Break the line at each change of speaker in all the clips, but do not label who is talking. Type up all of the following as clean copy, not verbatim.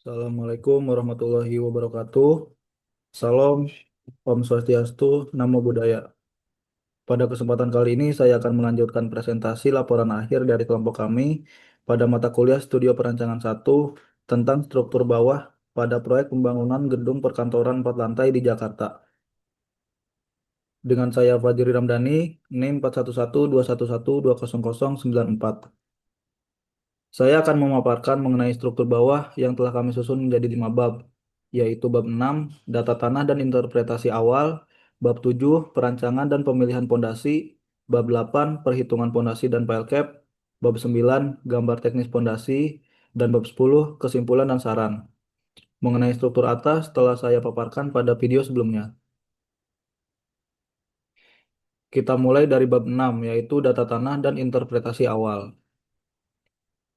Assalamualaikum warahmatullahi wabarakatuh. Salam, Om Swastiastu, Namo Buddhaya. Pada kesempatan kali ini saya akan melanjutkan presentasi laporan akhir dari kelompok kami pada mata kuliah Studio Perancangan 1 tentang struktur bawah pada proyek pembangunan gedung perkantoran 4 lantai di Jakarta. Dengan saya Fajri Ramdhani, NIM 41121120094. Saya akan memaparkan mengenai struktur bawah yang telah kami susun menjadi 5 bab, yaitu bab 6, data tanah dan interpretasi awal, bab 7, perancangan dan pemilihan pondasi, bab 8, perhitungan pondasi dan pile cap, bab 9, gambar teknis pondasi, dan bab 10, kesimpulan dan saran. Mengenai struktur atas telah saya paparkan pada video sebelumnya. Kita mulai dari bab 6, yaitu data tanah dan interpretasi awal.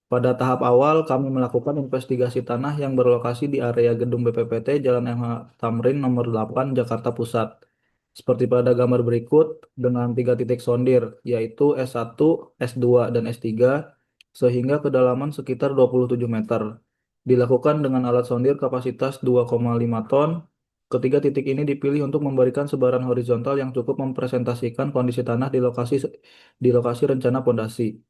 Pada tahap awal, kami melakukan investigasi tanah yang berlokasi di area gedung BPPT Jalan MH Tamrin nomor 8, Jakarta Pusat. Seperti pada gambar berikut, dengan 3 titik sondir, yaitu S1, S2, dan S3, sehingga kedalaman sekitar 27 meter. Dilakukan dengan alat sondir kapasitas 2,5 ton. Ketiga titik ini dipilih untuk memberikan sebaran horizontal yang cukup mempresentasikan kondisi tanah di lokasi rencana pondasi.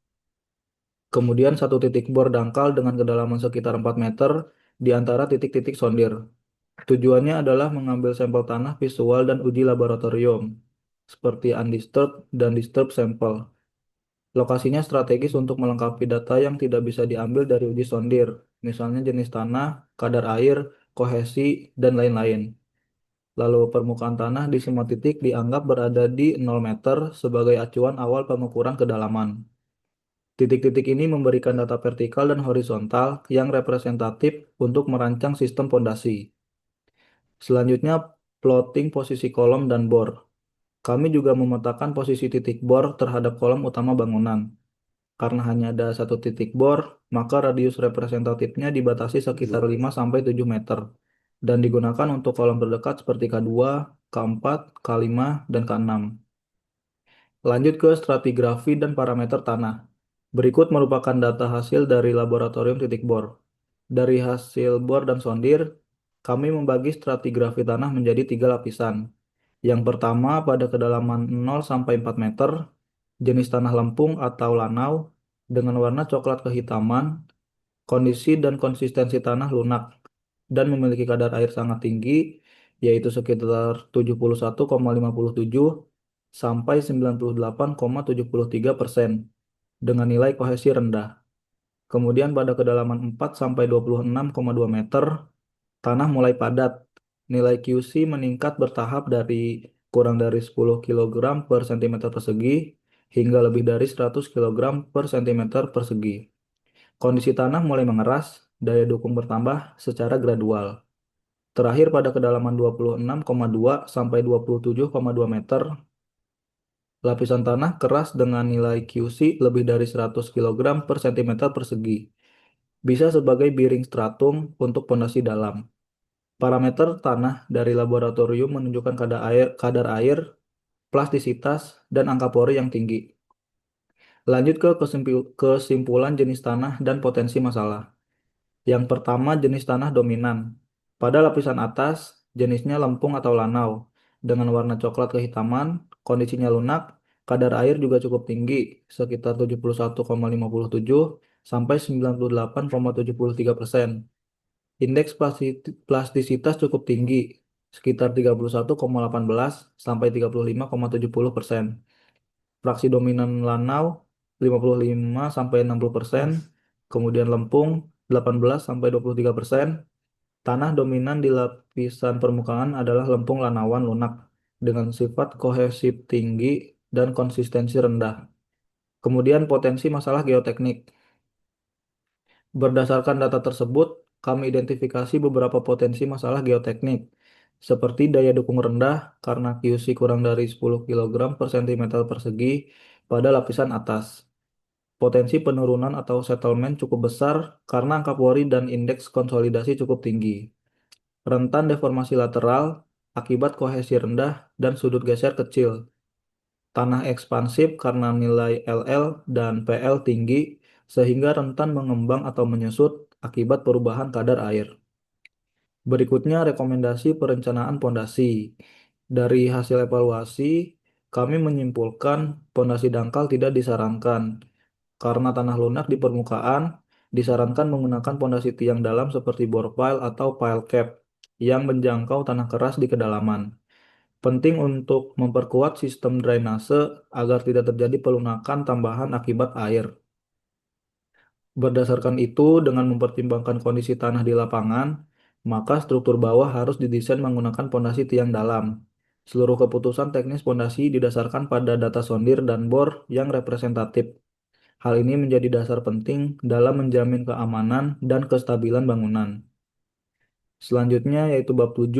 Kemudian 1 titik bor dangkal dengan kedalaman sekitar 4 meter di antara titik-titik sondir. Tujuannya adalah mengambil sampel tanah visual dan uji laboratorium, seperti undisturbed dan disturbed sampel. Lokasinya strategis untuk melengkapi data yang tidak bisa diambil dari uji sondir, misalnya jenis tanah, kadar air, kohesi, dan lain-lain. Lalu permukaan tanah di semua titik dianggap berada di 0 meter sebagai acuan awal pengukuran kedalaman. Titik-titik ini memberikan data vertikal dan horizontal yang representatif untuk merancang sistem pondasi. Selanjutnya, plotting posisi kolom dan bor. Kami juga memetakan posisi titik bor terhadap kolom utama bangunan. Karena hanya ada 1 titik bor, maka radius representatifnya dibatasi sekitar 5-7 meter dan digunakan untuk kolom terdekat seperti K2, K4, K5, dan K6. Lanjut ke stratigrafi dan parameter tanah. Berikut merupakan data hasil dari laboratorium titik bor. Dari hasil bor dan sondir, kami membagi stratigrafi tanah menjadi 3 lapisan. Yang pertama pada kedalaman 0-4 meter, jenis tanah lempung atau lanau dengan warna coklat kehitaman, kondisi dan konsistensi tanah lunak, dan memiliki kadar air sangat tinggi, yaitu sekitar 71,57 sampai 98,73% dengan nilai kohesi rendah. Kemudian pada kedalaman 4 sampai 26,2 meter, tanah mulai padat. Nilai QC meningkat bertahap dari kurang dari 10 kg per cm persegi hingga lebih dari 100 kg per cm persegi. Kondisi tanah mulai mengeras, daya dukung bertambah secara gradual. Terakhir pada kedalaman 26,2 sampai 27,2 meter, lapisan tanah keras dengan nilai QC lebih dari 100 kg per cm persegi. Bisa sebagai bearing stratum untuk pondasi dalam. Parameter tanah dari laboratorium menunjukkan kadar air, plastisitas, dan angka pori yang tinggi. Lanjut ke kesimpulan jenis tanah dan potensi masalah. Yang pertama, jenis tanah dominan. Pada lapisan atas, jenisnya lempung atau lanau, dengan warna coklat kehitaman, kondisinya lunak, kadar air juga cukup tinggi, sekitar 71,57 sampai 98,73%. Indeks plastisitas cukup tinggi, sekitar 31,18 sampai 35,70%. Fraksi dominan lanau 55 sampai 60%, kemudian lempung 18 sampai 23%. Tanah dominan di lapisan permukaan adalah lempung lanawan lunak dengan sifat kohesif tinggi dan konsistensi rendah. Kemudian potensi masalah geoteknik. Berdasarkan data tersebut, kami identifikasi beberapa potensi masalah geoteknik, seperti daya dukung rendah karena QC kurang dari 10 kg per cm persegi pada lapisan atas. Potensi penurunan atau settlement cukup besar karena angka pori dan indeks konsolidasi cukup tinggi. Rentan deformasi lateral akibat kohesi rendah dan sudut geser kecil. Tanah ekspansif karena nilai LL dan PL tinggi sehingga rentan mengembang atau menyusut akibat perubahan kadar air. Berikutnya rekomendasi perencanaan pondasi. Dari hasil evaluasi, kami menyimpulkan pondasi dangkal tidak disarankan karena tanah lunak di permukaan disarankan menggunakan pondasi tiang dalam seperti bore pile atau pile cap yang menjangkau tanah keras di kedalaman. Penting untuk memperkuat sistem drainase agar tidak terjadi pelunakan tambahan akibat air. Berdasarkan itu, dengan mempertimbangkan kondisi tanah di lapangan, maka struktur bawah harus didesain menggunakan pondasi tiang dalam. Seluruh keputusan teknis pondasi didasarkan pada data sondir dan bor yang representatif. Hal ini menjadi dasar penting dalam menjamin keamanan dan kestabilan bangunan. Selanjutnya yaitu bab 7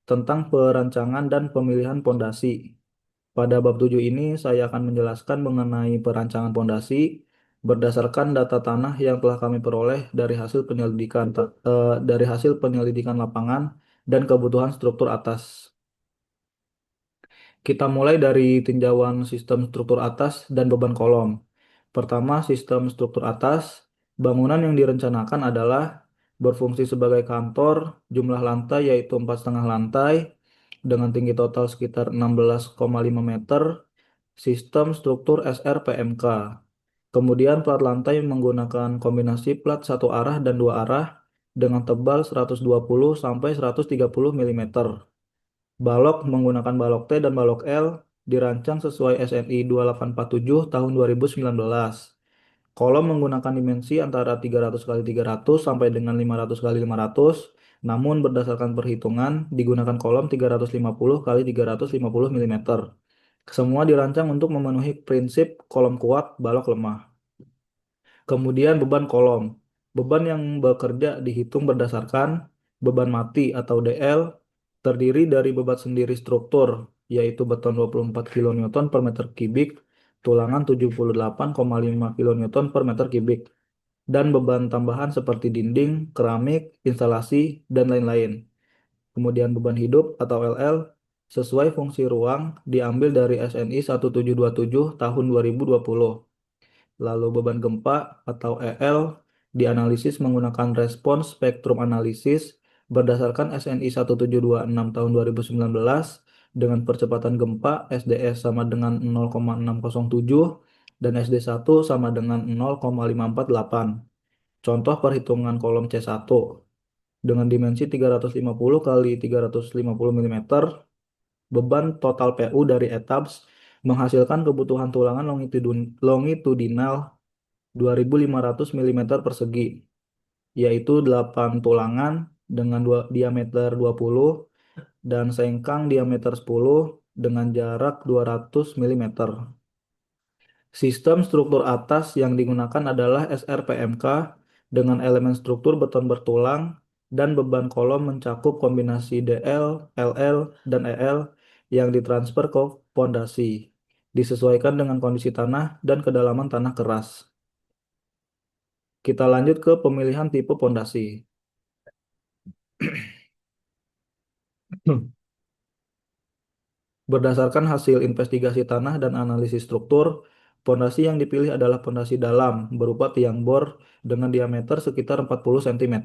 tentang perancangan dan pemilihan pondasi. Pada bab 7 ini saya akan menjelaskan mengenai perancangan pondasi berdasarkan data tanah yang telah kami peroleh dari hasil penyelidikan lapangan dan kebutuhan struktur atas. Kita mulai dari tinjauan sistem struktur atas dan beban kolom. Pertama, sistem struktur atas. Bangunan yang direncanakan adalah berfungsi sebagai kantor, jumlah lantai yaitu 4,5 lantai, dengan tinggi total sekitar 16,5 meter, sistem struktur SRPMK. Kemudian plat lantai menggunakan kombinasi plat satu arah dan dua arah dengan tebal 120 sampai 130 mm. Balok menggunakan balok T dan balok L dirancang sesuai SNI 2847 tahun 2019. Kolom menggunakan dimensi antara 300 kali 300 sampai dengan 500 kali 500, namun berdasarkan perhitungan digunakan kolom 350 kali 350 mm. Semua dirancang untuk memenuhi prinsip kolom kuat, balok lemah. Kemudian beban kolom. Beban yang bekerja dihitung berdasarkan beban mati atau DL terdiri dari beban sendiri struktur, yaitu beton 24 kN per meter kubik, tulangan 78,5 kN per meter kubik, dan beban tambahan seperti dinding, keramik, instalasi, dan lain-lain. Kemudian beban hidup atau LL sesuai fungsi ruang diambil dari SNI 1727 tahun 2020. Lalu beban gempa atau EL dianalisis menggunakan respons spektrum analisis berdasarkan SNI 1726 tahun 2019 dengan percepatan gempa SDS sama dengan 0,607 dan SD1 sama dengan 0,548. Contoh perhitungan kolom C1 dengan dimensi 350 kali 350 mm, beban total PU dari etaps menghasilkan kebutuhan tulangan longitudinal 2.500 mm persegi, yaitu 8 tulangan dengan diameter 20 dan sengkang diameter 10 dengan jarak 200 mm. Sistem struktur atas yang digunakan adalah SRPMK dengan elemen struktur beton bertulang dan beban kolom mencakup kombinasi DL, LL, dan EL yang ditransfer ke pondasi, disesuaikan dengan kondisi tanah dan kedalaman tanah keras. Kita lanjut ke pemilihan tipe pondasi. Berdasarkan hasil investigasi tanah dan analisis struktur, pondasi yang dipilih adalah pondasi dalam berupa tiang bor dengan diameter sekitar 40 cm.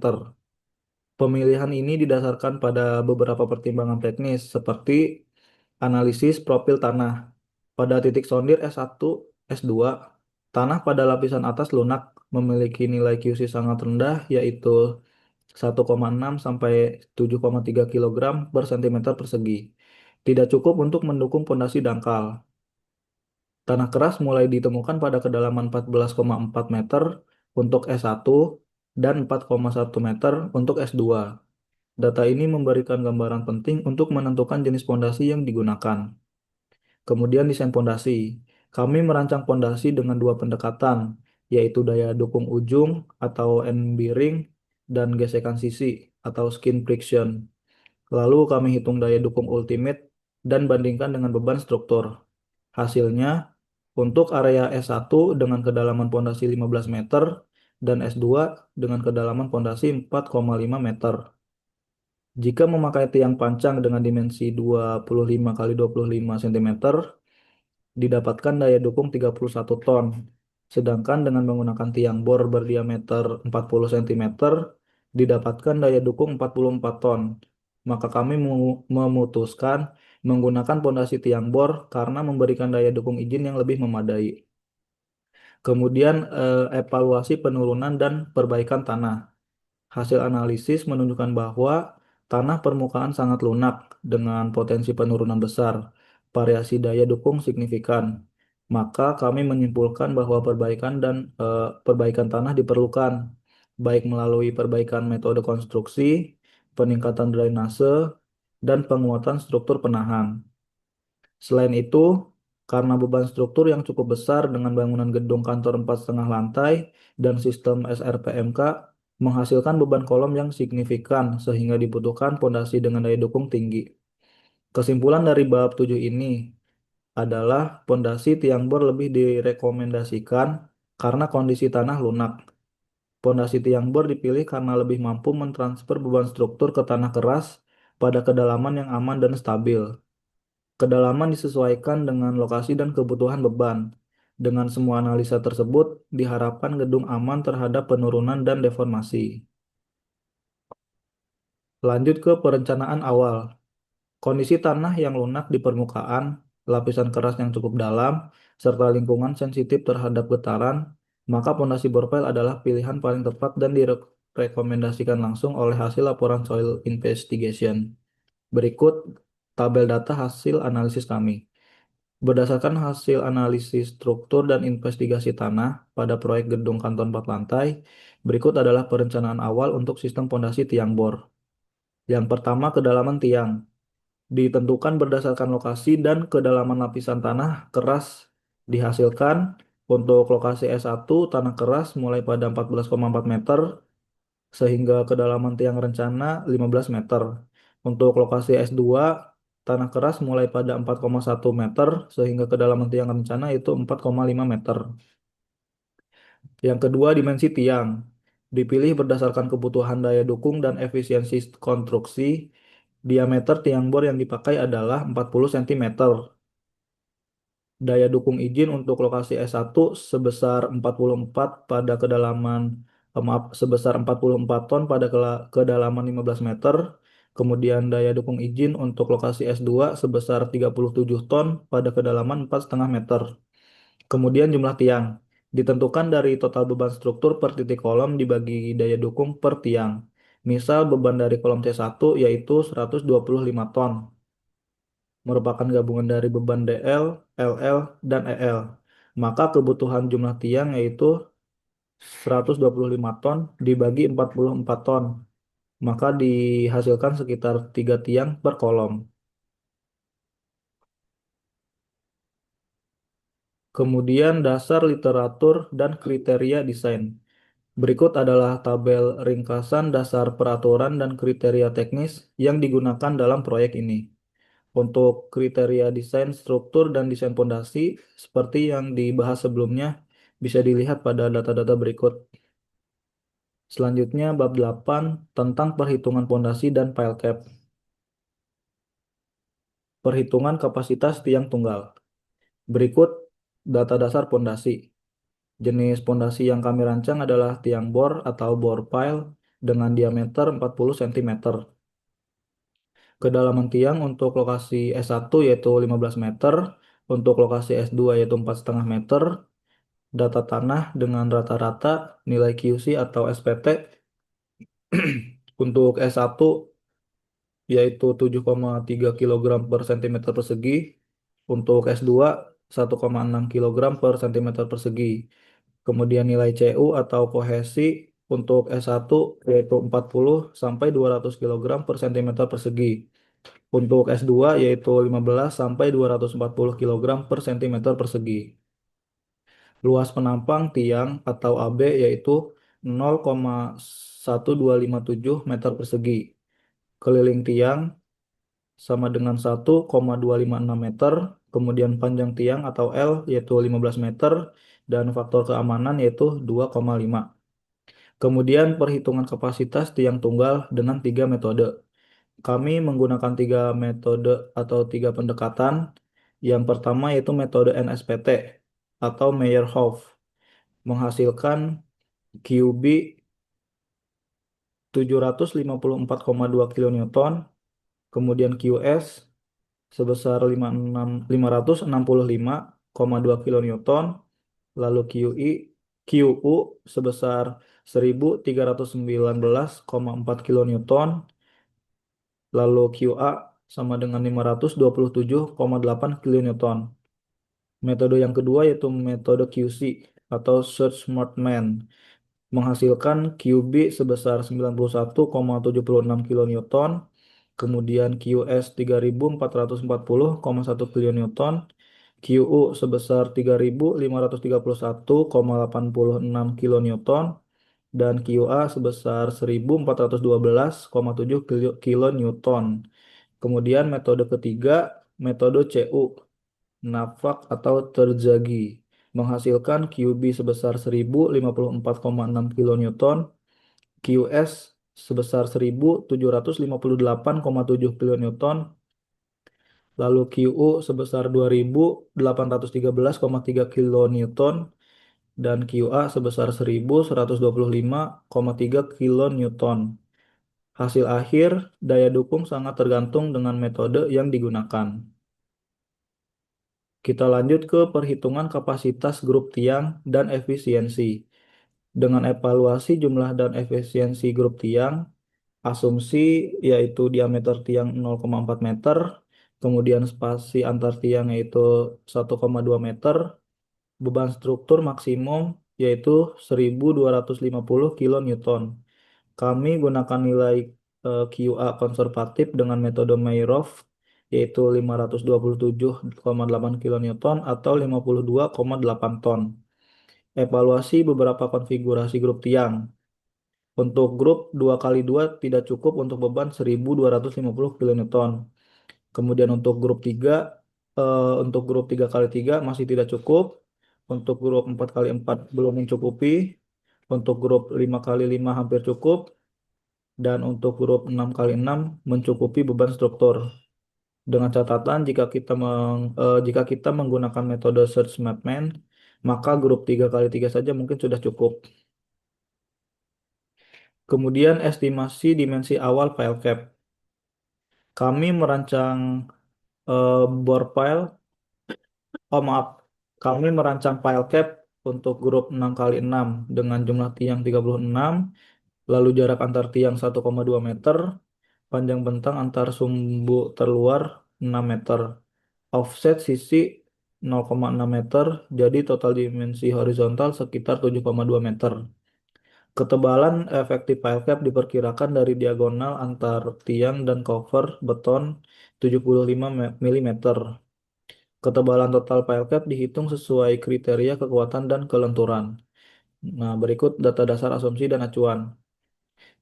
Pemilihan ini didasarkan pada beberapa pertimbangan teknis seperti analisis profil tanah. Pada titik sondir S1, S2, tanah pada lapisan atas lunak memiliki nilai QC sangat rendah yaitu 1,6 sampai 7,3 kg per cm persegi. Tidak cukup untuk mendukung pondasi dangkal. Tanah keras mulai ditemukan pada kedalaman 14,4 meter untuk S1 dan 4,1 meter untuk S2. Data ini memberikan gambaran penting untuk menentukan jenis pondasi yang digunakan. Kemudian desain pondasi. Kami merancang pondasi dengan dua pendekatan, yaitu daya dukung ujung atau end bearing dan gesekan sisi atau skin friction. Lalu kami hitung daya dukung ultimate dan bandingkan dengan beban struktur. Hasilnya, untuk area S1 dengan kedalaman pondasi 15 meter dan S2 dengan kedalaman pondasi 4,5 meter. Jika memakai tiang pancang dengan dimensi 25 kali 25 cm, didapatkan daya dukung 31 ton. Sedangkan dengan menggunakan tiang bor berdiameter 40 cm, didapatkan daya dukung 44 ton. Maka kami memutuskan menggunakan pondasi tiang bor karena memberikan daya dukung izin yang lebih memadai. Kemudian evaluasi penurunan dan perbaikan tanah. Hasil analisis menunjukkan bahwa tanah permukaan sangat lunak dengan potensi penurunan besar, variasi daya dukung signifikan. Maka kami menyimpulkan bahwa perbaikan tanah diperlukan, baik melalui perbaikan metode konstruksi, peningkatan drainase, dan penguatan struktur penahan. Selain itu, karena beban struktur yang cukup besar dengan bangunan gedung kantor 4,5 lantai dan sistem SRPMK menghasilkan beban kolom yang signifikan sehingga dibutuhkan pondasi dengan daya dukung tinggi. Kesimpulan dari bab 7 ini adalah pondasi tiang bor lebih direkomendasikan karena kondisi tanah lunak. Pondasi tiang bor dipilih karena lebih mampu mentransfer beban struktur ke tanah keras pada kedalaman yang aman dan stabil. Kedalaman disesuaikan dengan lokasi dan kebutuhan beban. Dengan semua analisa tersebut, diharapkan gedung aman terhadap penurunan dan deformasi. Lanjut ke perencanaan awal. Kondisi tanah yang lunak di permukaan, lapisan keras yang cukup dalam, serta lingkungan sensitif terhadap getaran, maka pondasi borpel adalah pilihan paling tepat dan direkomendasikan langsung oleh hasil laporan soil investigation. Berikut tabel data hasil analisis kami. Berdasarkan hasil analisis struktur dan investigasi tanah pada proyek gedung kantor 4 lantai, berikut adalah perencanaan awal untuk sistem pondasi tiang bor. Yang pertama, kedalaman tiang. Ditentukan berdasarkan lokasi dan kedalaman lapisan tanah keras dihasilkan. Untuk lokasi S1, tanah keras mulai pada 14,4 meter sehingga kedalaman tiang rencana 15 meter. Untuk lokasi S2, tanah keras mulai pada 4,1 meter sehingga kedalaman tiang rencana itu 4,5 meter. Yang kedua, dimensi tiang. Dipilih berdasarkan kebutuhan daya dukung dan efisiensi konstruksi. Diameter tiang bor yang dipakai adalah 40 cm. Daya dukung izin untuk lokasi S1 sebesar 44 pada kedalaman maaf sebesar 44 ton pada kedalaman 15 meter. Kemudian daya dukung izin untuk lokasi S2 sebesar 37 ton pada kedalaman 4,5 meter. Kemudian jumlah tiang ditentukan dari total beban struktur per titik kolom dibagi daya dukung per tiang. Misal beban dari kolom C1 yaitu 125 ton merupakan gabungan dari beban DL, LL, dan EL. Maka kebutuhan jumlah tiang yaitu 125 ton dibagi 44 ton. Maka dihasilkan sekitar 3 tiang per kolom. Kemudian dasar literatur dan kriteria desain. Berikut adalah tabel ringkasan dasar peraturan dan kriteria teknis yang digunakan dalam proyek ini. Untuk kriteria desain struktur dan desain pondasi, seperti yang dibahas sebelumnya, bisa dilihat pada data-data berikut. Selanjutnya, bab 8 tentang perhitungan pondasi dan pile cap. Perhitungan kapasitas tiang tunggal. Berikut data dasar pondasi. Jenis pondasi yang kami rancang adalah tiang bor atau bor pile dengan diameter 40 cm. Kedalaman tiang untuk lokasi S1 yaitu 15 meter, untuk lokasi S2 yaitu 4,5 meter. Data tanah dengan rata-rata nilai QC atau SPT untuk S1 yaitu 7,3 kg per cm persegi, untuk S2 1,6 kg per cm persegi. Kemudian nilai CU atau kohesi untuk S1 yaitu 40 sampai 200 kg per cm persegi. Untuk S2 yaitu 15 sampai 240 kg per cm persegi. Luas penampang tiang atau AB yaitu 0,1257 meter persegi. Keliling tiang sama dengan 1,256 meter. Kemudian panjang tiang atau L yaitu 15 meter. Dan faktor keamanan yaitu 2,5. Kemudian perhitungan kapasitas tiang tunggal dengan 3 metode. Kami menggunakan 3 metode atau 3 pendekatan. Yang pertama yaitu metode NSPT atau Meyerhof, menghasilkan QB 754,2 kilonewton, kemudian QS sebesar 565,2 kilonewton, lalu QU sebesar 1319,4 kilonewton, lalu QA sama dengan 527,8 kilonewton. Metode yang kedua yaitu metode QC atau Search Smart Man menghasilkan QB sebesar 91,76 kilonewton, kemudian QS 3440,1 kilonewton, QU sebesar 3531,86 kilonewton, dan QA sebesar 1412,7 kilonewton. Kemudian metode ketiga, metode CU, nafak atau terjagi, menghasilkan QB sebesar 1054,6 kilonewton, QS sebesar 1758,7 kilonewton, lalu QU sebesar 2813,3 kilonewton, dan QA sebesar 1125,3 kilonewton. Hasil akhir, daya dukung sangat tergantung dengan metode yang digunakan. Kita lanjut ke perhitungan kapasitas grup tiang dan efisiensi. Dengan evaluasi jumlah dan efisiensi grup tiang, asumsi yaitu diameter tiang 0,4 meter, kemudian spasi antar tiang yaitu 1,2 meter, beban struktur maksimum yaitu 1250 kilonewton. Kami gunakan nilai QA konservatif dengan metode Mayrhof yaitu 527,8 kilonewton atau 52,8 ton. Evaluasi beberapa konfigurasi grup tiang. Untuk grup 2x2 tidak cukup untuk beban 1250 kilonewton. Kemudian untuk grup 3x3 masih tidak cukup. Untuk grup 4x4 belum mencukupi. Untuk grup 5x5 hampir cukup. Dan untuk grup 6x6 mencukupi beban struktur. Dengan catatan jika kita menggunakan metode search mapman, maka grup 3x3 saja mungkin sudah cukup. Kemudian estimasi dimensi awal pile cap. Kami merancang bore pile, maaf, kami merancang pile cap untuk grup 6x6 dengan jumlah tiang 36, lalu jarak antar tiang 1,2 meter, panjang bentang antar sumbu terluar 6 meter, offset sisi 0,6 meter, jadi total dimensi horizontal sekitar 7,2 meter. Ketebalan efektif pile cap diperkirakan dari diagonal antar tiang dan cover beton 75 mm. Ketebalan total pile cap dihitung sesuai kriteria kekuatan dan kelenturan. Nah, berikut data dasar asumsi dan acuan.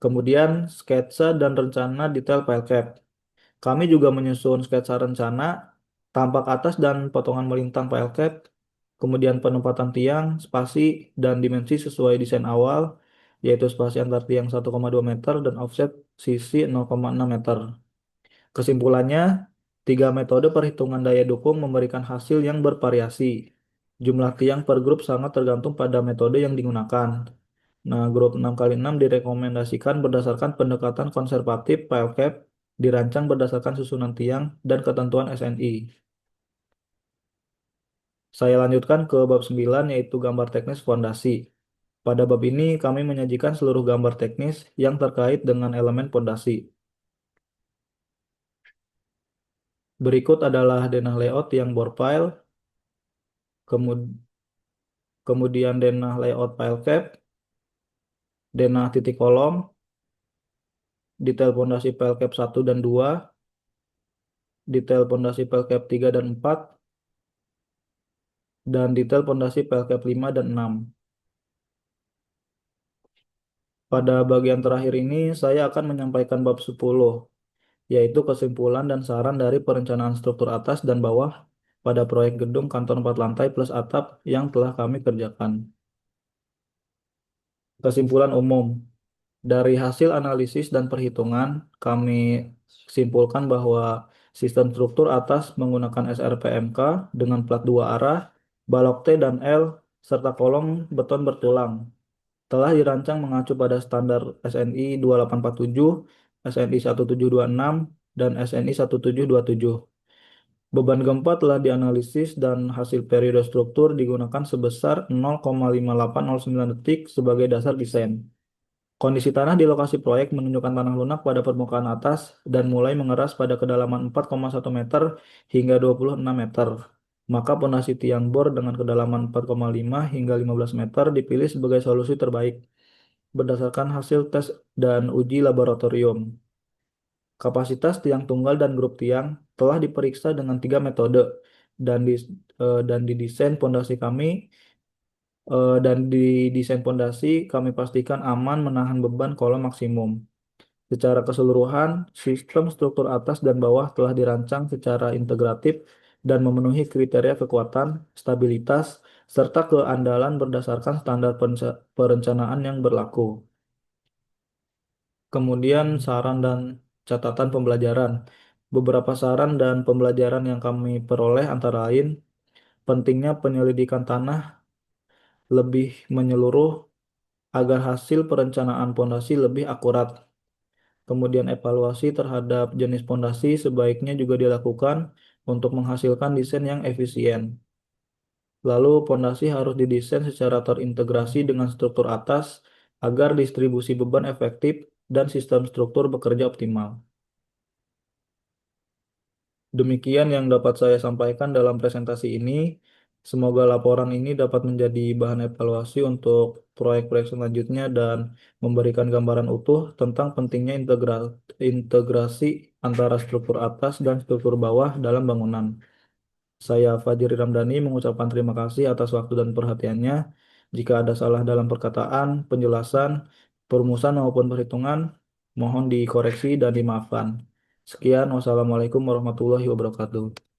Kemudian sketsa dan rencana detail pile cap. Kami juga menyusun sketsa rencana, tampak atas dan potongan melintang pile cap, kemudian penempatan tiang, spasi, dan dimensi sesuai desain awal, yaitu spasi antar tiang 1,2 meter dan offset sisi 0,6 meter. Kesimpulannya, tiga metode perhitungan daya dukung memberikan hasil yang bervariasi. Jumlah tiang per grup sangat tergantung pada metode yang digunakan. Nah, grup 6x6 direkomendasikan berdasarkan pendekatan konservatif pile cap, dirancang berdasarkan susunan tiang dan ketentuan SNI. Saya lanjutkan ke bab 9 yaitu gambar teknis fondasi. Pada bab ini kami menyajikan seluruh gambar teknis yang terkait dengan elemen fondasi. Berikut adalah denah layout yang bore pile, kemudian denah layout pile cap, denah titik kolom, detail fondasi pile cap 1 dan 2, detail fondasi pile cap 3 dan 4, dan detail fondasi pile cap 5 dan 6. Pada bagian terakhir ini saya akan menyampaikan bab 10, yaitu kesimpulan dan saran dari perencanaan struktur atas dan bawah pada proyek gedung kantor 4 lantai plus atap yang telah kami kerjakan. Kesimpulan umum. Dari hasil analisis dan perhitungan, kami simpulkan bahwa sistem struktur atas menggunakan SRPMK dengan plat 2 arah, balok T dan L, serta kolom beton bertulang. telah dirancang mengacu pada standar SNI 2847, SNI 1726, dan SNI 1727. Beban gempa telah dianalisis dan hasil periode struktur digunakan sebesar 0,5809 detik sebagai dasar desain. Kondisi tanah di lokasi proyek menunjukkan tanah lunak pada permukaan atas dan mulai mengeras pada kedalaman 4,1 meter hingga 26 meter. Maka pondasi tiang bor dengan kedalaman 4,5 hingga 15 meter dipilih sebagai solusi terbaik berdasarkan hasil tes dan uji laboratorium. Kapasitas tiang tunggal dan grup tiang telah diperiksa dengan tiga metode dan dan didesain pondasi kami dan di desain pondasi kami pastikan aman menahan beban kolom maksimum. Secara keseluruhan, sistem struktur atas dan bawah telah dirancang secara integratif dan memenuhi kriteria kekuatan, stabilitas, serta keandalan berdasarkan standar perencanaan yang berlaku. Kemudian saran dan catatan pembelajaran. Beberapa saran dan pembelajaran yang kami peroleh antara lain pentingnya penyelidikan tanah lebih menyeluruh agar hasil perencanaan pondasi lebih akurat. Kemudian evaluasi terhadap jenis pondasi sebaiknya juga dilakukan untuk menghasilkan desain yang efisien. Lalu pondasi harus didesain secara terintegrasi dengan struktur atas agar distribusi beban efektif dan sistem struktur bekerja optimal. Demikian yang dapat saya sampaikan dalam presentasi ini. Semoga laporan ini dapat menjadi bahan evaluasi untuk proyek-proyek selanjutnya dan memberikan gambaran utuh tentang pentingnya integrasi antara struktur atas dan struktur bawah dalam bangunan. Saya Fajri Ramdhani mengucapkan terima kasih atas waktu dan perhatiannya. Jika ada salah dalam perkataan, penjelasan, perumusan maupun perhitungan, mohon dikoreksi dan dimaafkan. Sekian, wassalamualaikum warahmatullahi wabarakatuh.